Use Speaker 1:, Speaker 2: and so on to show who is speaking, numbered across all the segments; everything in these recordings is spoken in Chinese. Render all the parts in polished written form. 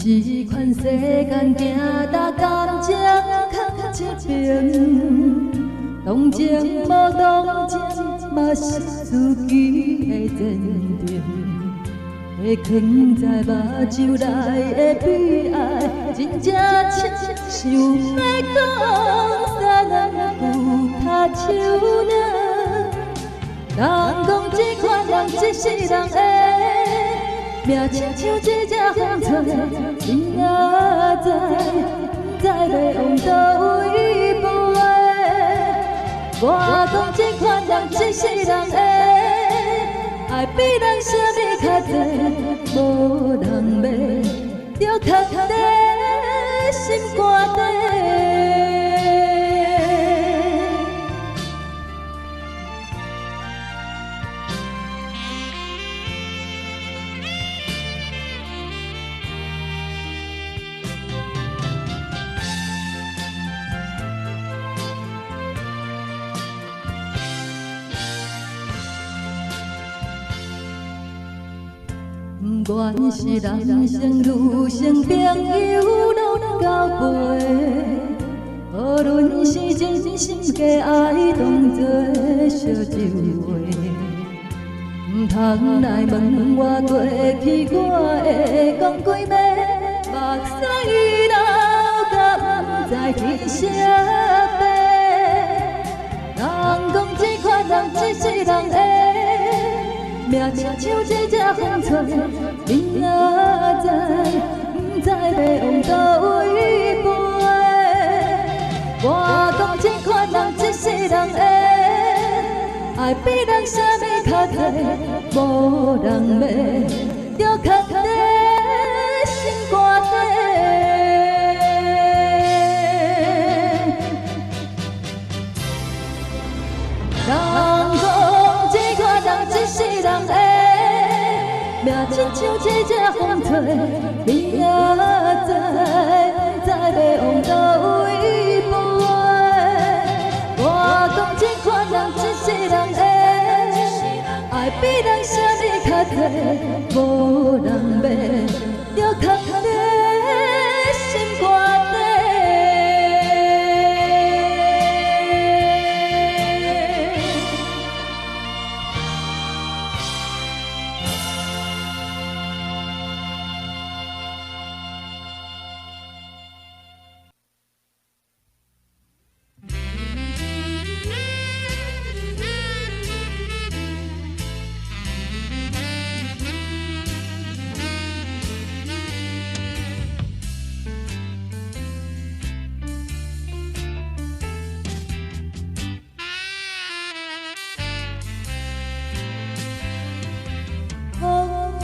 Speaker 1: 一款世间行搭感情藏一边，动情无动情嘛是自己的前程。被藏在目睭内的悲哀，真正亲像要讲三句他手呢。人讲这款人一世人的。命亲像一只风吹，谁也知，不知要往倒位飞。我讲这款人一世人的，爱比咱啥物较多，无人骂，就刻在心肝底。不管是人生路程，朋友拢交陪，无论是真心假爱，当作烧酒话。唔通来问我过去，我会讲几暝，目屎流甲不知去啥白。人讲这款人一世人的。命亲像一只风吹，谁也知，不知要往倒位飞。我讲这款人一世人的，爱比咱啥物较多，无人骂，就刻在心肝底。人讲这款人一世人的。命亲像一只风吹，你也知，不知要往倒位飞。我讲这款人一世人的，爱比咱啥物较多，无人骂，就刻在心肝底。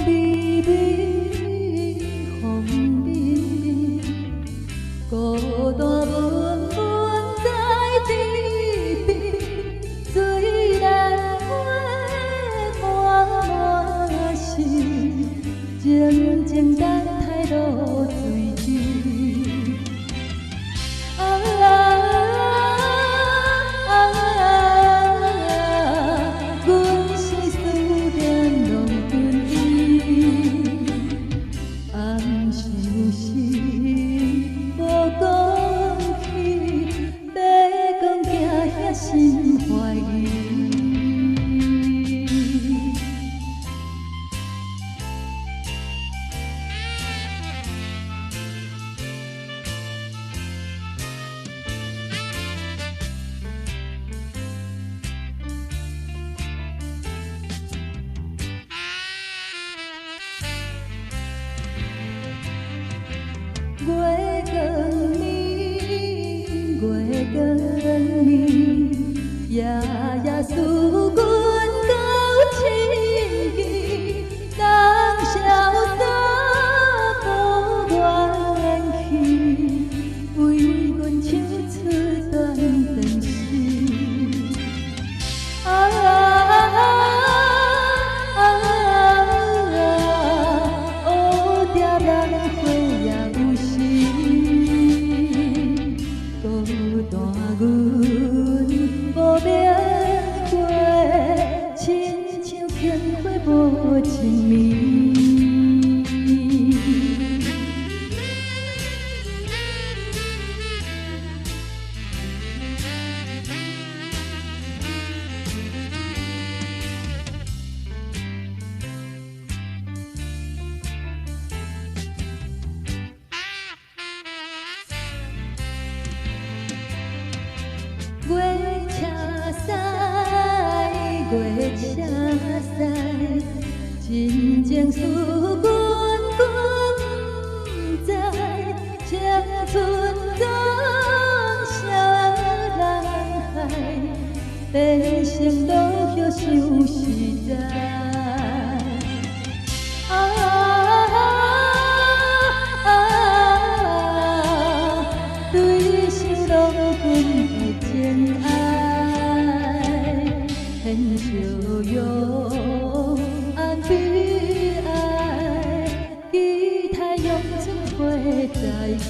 Speaker 1: 微微风微微，孤单闷闷在天边。虽然花满满心，静静等待落水滴。阮是思念拢吞伊，暗想是无讲起，要讲惊遐心怀疑。月光暝，月光暝，夜夜思阮到深更，人潇洒无愿去，为阮唱出段段诗。乌蝶人花也有时。孤单阮无名过。车驶，真情思阮阮不知，青春总啥人害，人生路许想实在。对手拢阮的真爱，很笑容安悲哀，期待阳春花再开。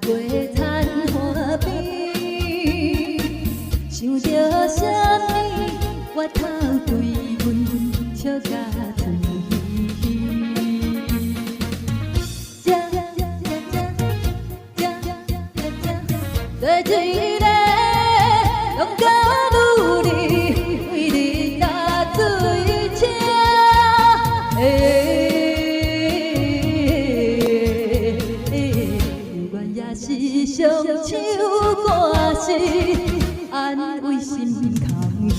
Speaker 1: 过残花边，想着啥物，我头对阮笑甲嘴稀。在一个勇敢努力，为你打水车。愿也是双手歌词，安慰心空虚。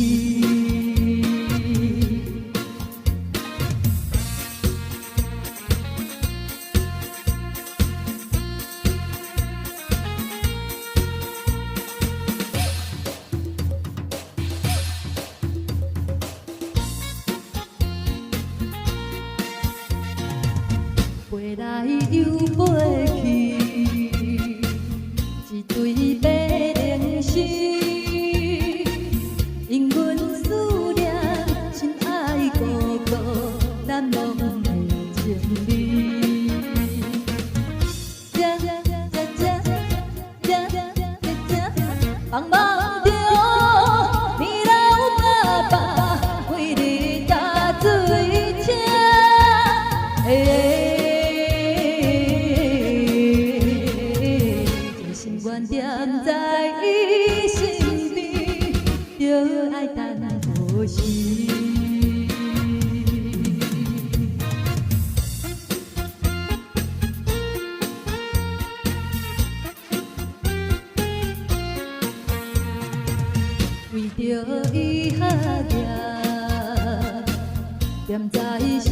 Speaker 1: 飞来又飞去，一对白灵丝，因阮思念心爱孤孤难忘的情味。茫茫中，年老爸爸为你打水车。踮在伊身边，就爱等何时？为着伊下行，踮在小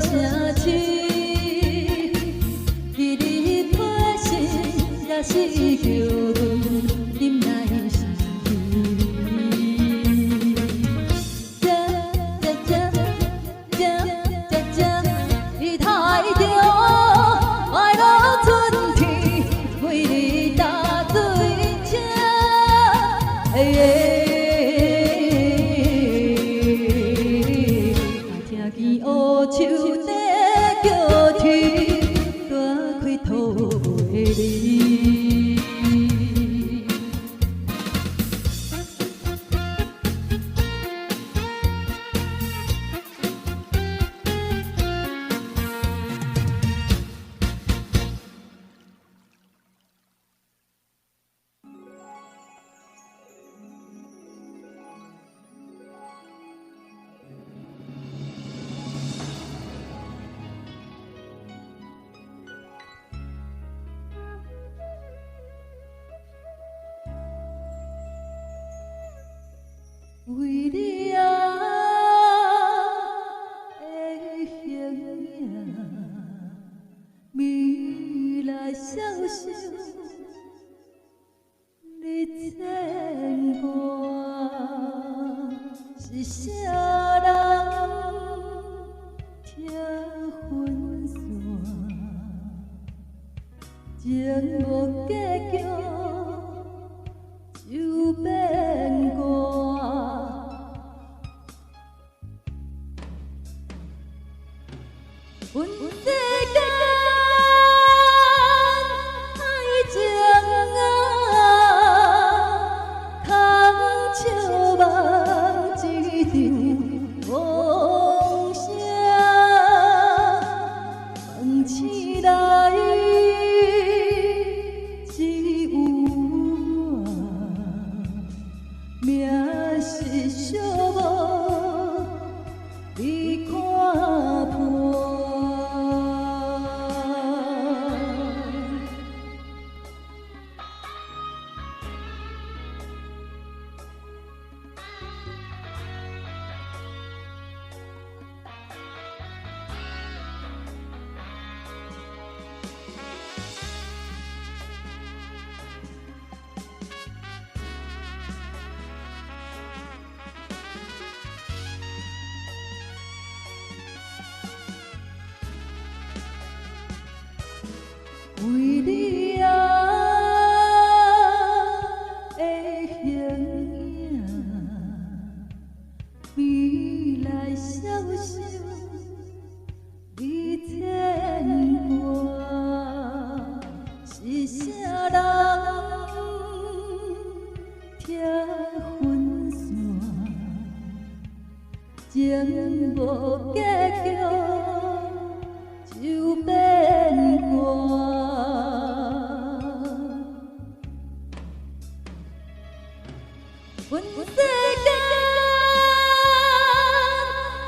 Speaker 1: 城市，记你批信也是叫阮忍耐时期。伊太着快乐春天，为你打水车。听见乌秋在叫天，大开土袂离。为你啊的形影，未来消息你牵挂，是啥人听分散，情无结局就变卦。阮世间爱情啊，空笑望一场梦声，梦醒来只有我，命是寂寞，你看破。为你啊的形影，未来消息你牵挂，是啥人分散，情无结局就变卦。阮世间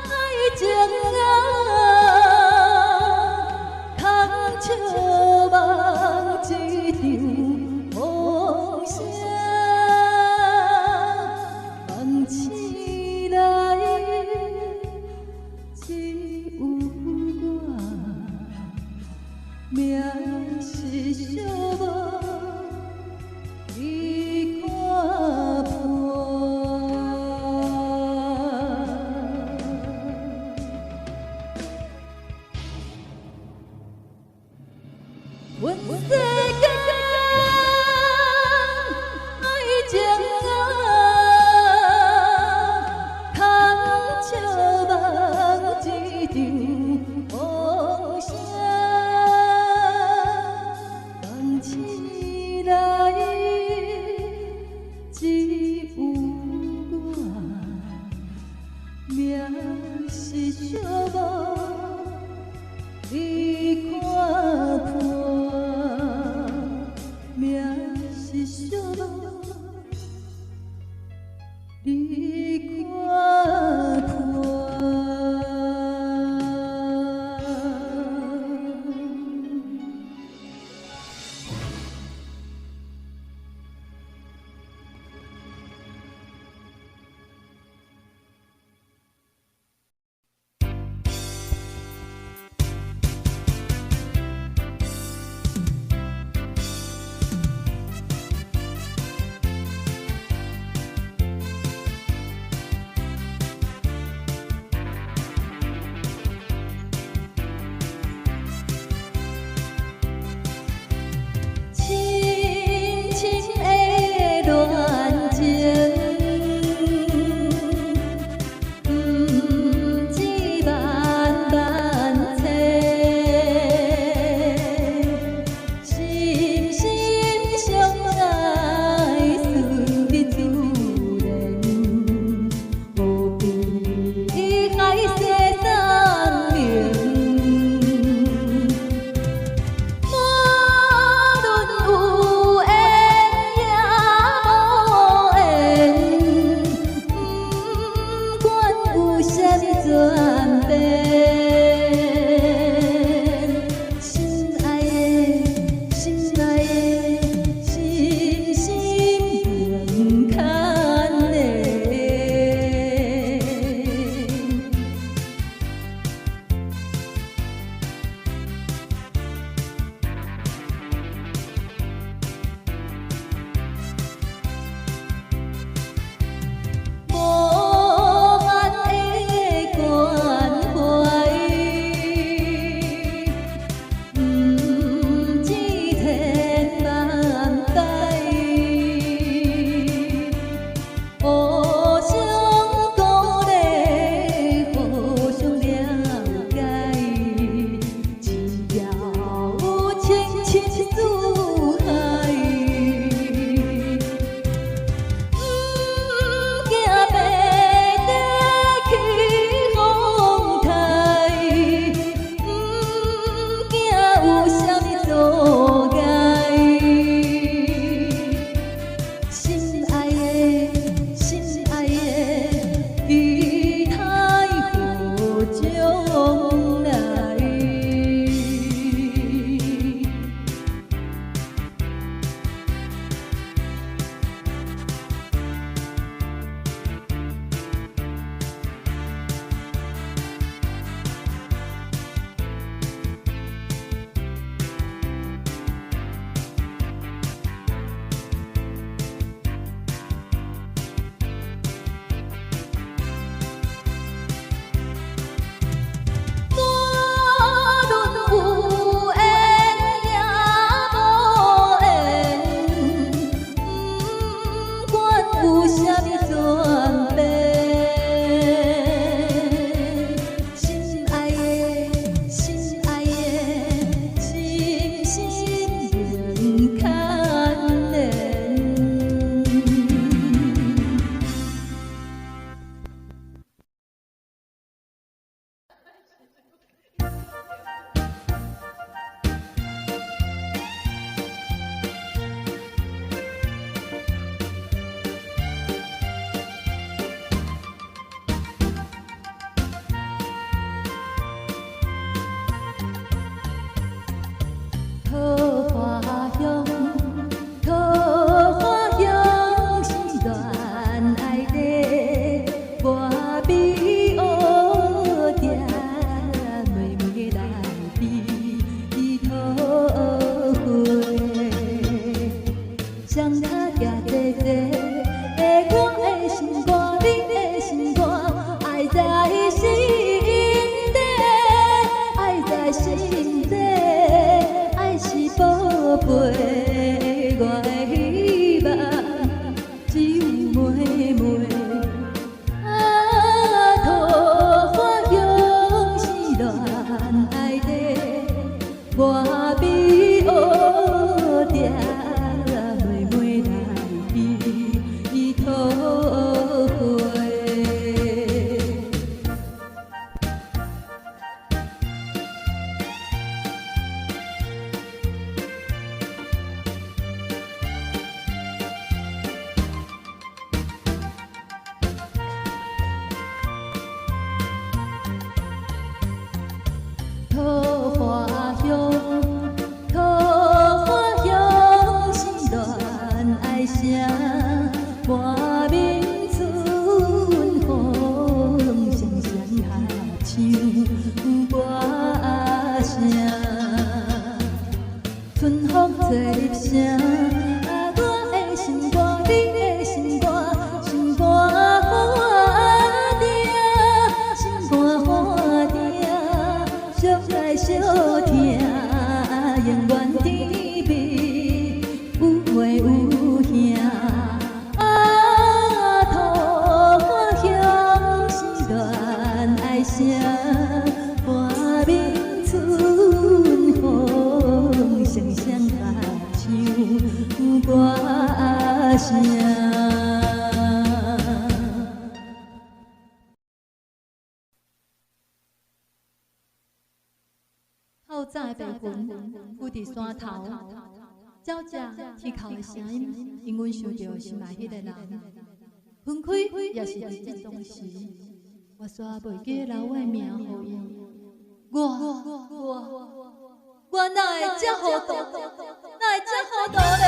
Speaker 1: 爱情啊，空笑望一场风声，梦醒来只有我，命是寂寞。你看破，阮世间爱情啊，空笑望一场风声，梦醒来。只有我，命是寂寞，你看破，命是寂寞，你看破。地地，的我的心肝，你的心肝，爱在心底，爱在心底，爱是宝贝，我的希望只有妹妹。桃花香是恋爱地，我比乌蝶，妹妹来比桃花。桃花香，桃花香是恋爱声，满面春风，双双合唱歌声，春风吹入声，我的心肝，你的心肝，心肝花定，心肝花定。相爱相听，永远甜蜜，有话有兄。桃花香是恋爱声，满面春风，双双合唱歌声。透早的白云浮伫山头，鸟只啼哭的声音，因阮想到心内迄个人。分开也是伫这当时，我煞袂记留我的名予伊。我哪会这糊涂？哪会这糊涂咧？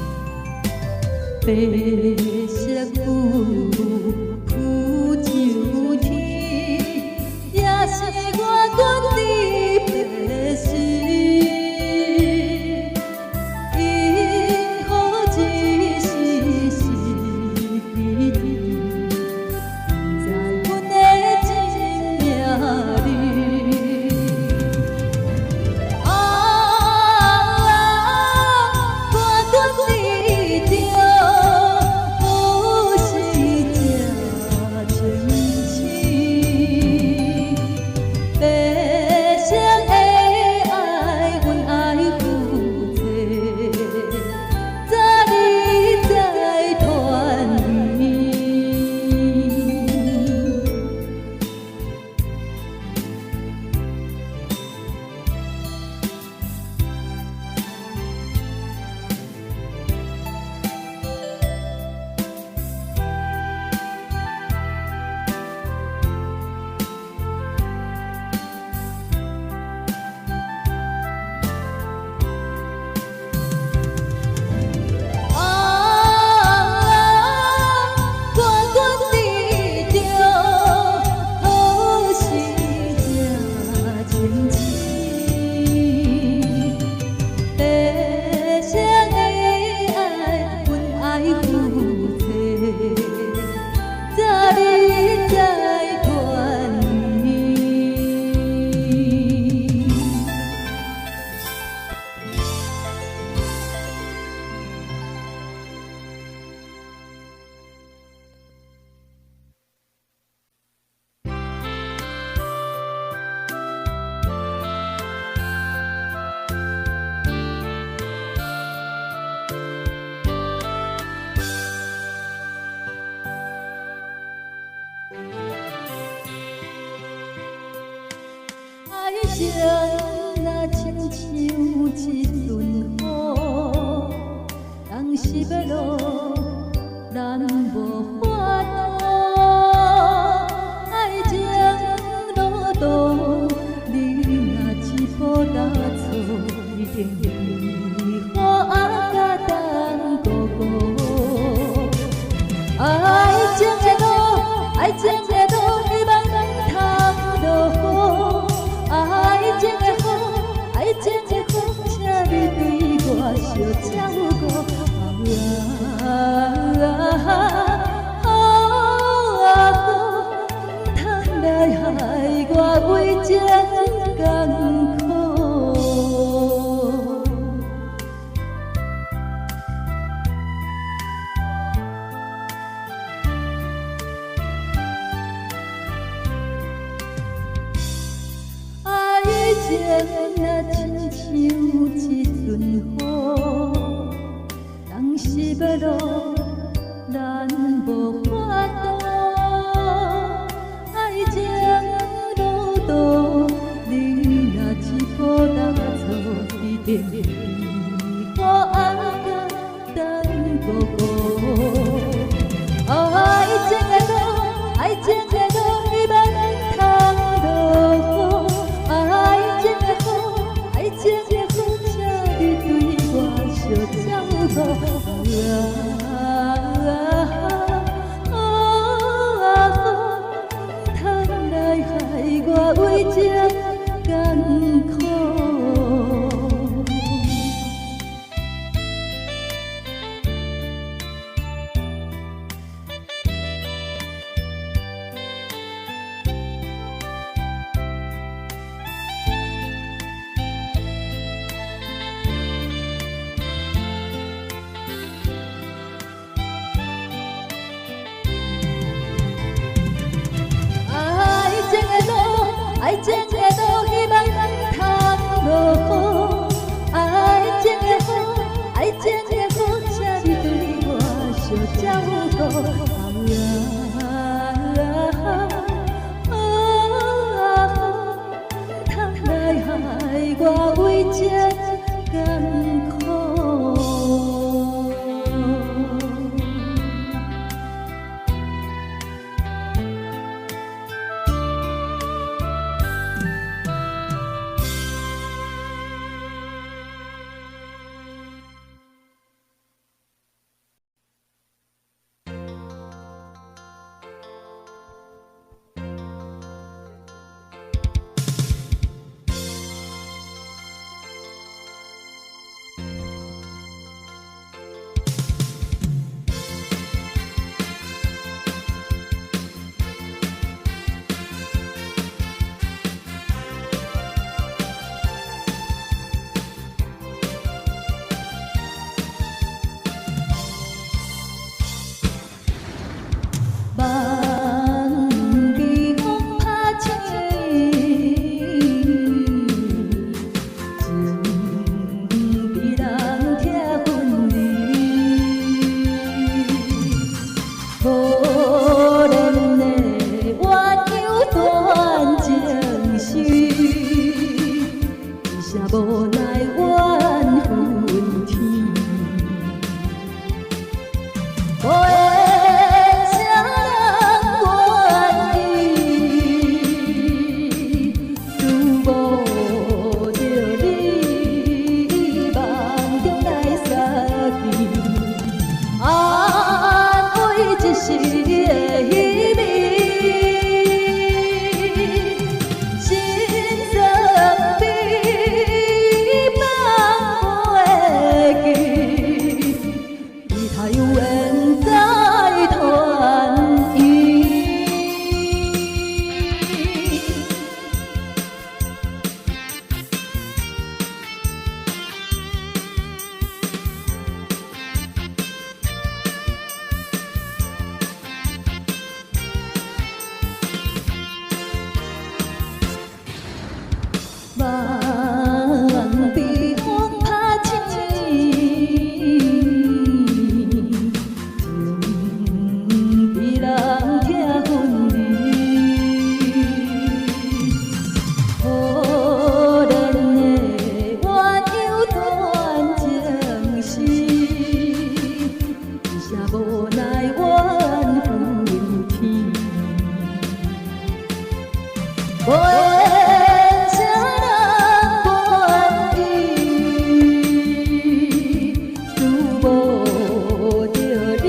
Speaker 1: 白色云浮上天，也是我决定的心。因何一时时离离，不知阮的真命里。我决定着。情若亲像一阵雨，当时要落，咱无法度。爱情路途，你若一步踏错，一定会雨甲冬孤孤。爱情的路，爱情的路，希望能通落雨。爱情的风，爱情的风，请你对我小照顾。通来害我为情艰苦。爱情若亲像一阵雨，当时要落，咱无法度。爱情路途，你若一步踏错，一定会雨甲冬孤孤。爱情的路，爱情的路，希望能通落雨。爱情的风，爱情的风，请你对我小照顾。通来害我为情艰苦。爱情的路，希望能通落雨。爱情的风，爱情的风，请你对我小照顾。通来害我为情艰苦。无缘谁人伴伊，思无着你，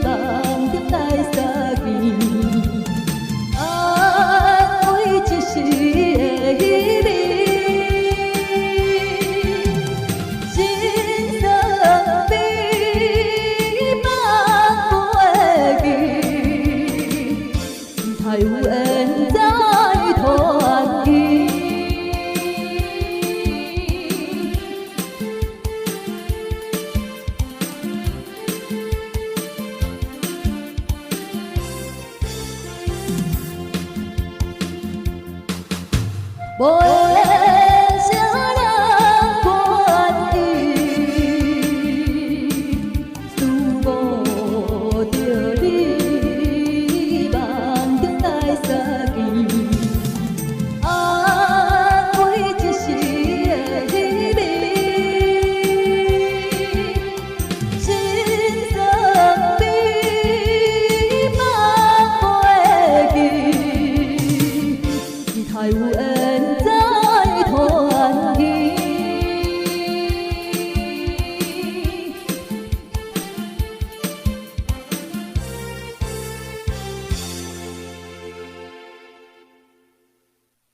Speaker 1: 梦中来相见。安慰一时的稀微，心酸比梦袂记，才有缘再团圆。无缘